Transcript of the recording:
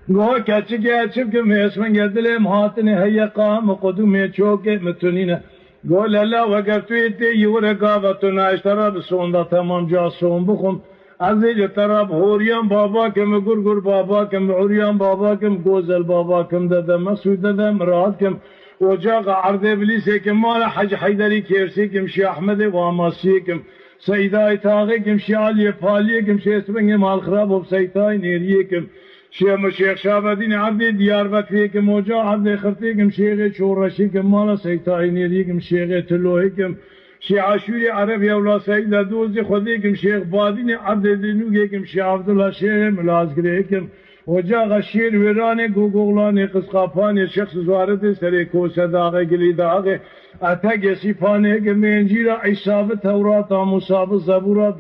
گو کچی که چیب که میسمن گردلیم هاتنی هیا قام قدومی چوکه متونینه گو لالا وقفتوی تی یور قاوتو ناشترا بسوندا تمام جا سون بخم عزیز طرف هوریان بابا کم گرگر بابا کم عریان بابا کم گوزل بابا کم دادم مسعود دادم راد کم وجاق عرض ابلیسی کم مال حج حیدری کیرسی کم شی احمد واماسی کم سیدای تاغی کم شی علی پالی کم شی اسمنگ مال خراب و سیتای نیری کم شیخ شابدین عبد دیار بکری کم وجا عبد خرطی کم شیخ چورشی کم مال سیتای نیری کم شیخ تلوهی کم شيخ عاشوري عربي ولا سيد دوزي خذيكم شيخ بادين عبد الدنوقيكم شيخ عبد الله شيخ ملازقريكم وجا غشير ويراني غوغلاني قسقافاني شخص زوارد سريكو صداقه قلي داغه اتاق سيفاني منجيرا عيسى التوراة مصاب الزبورة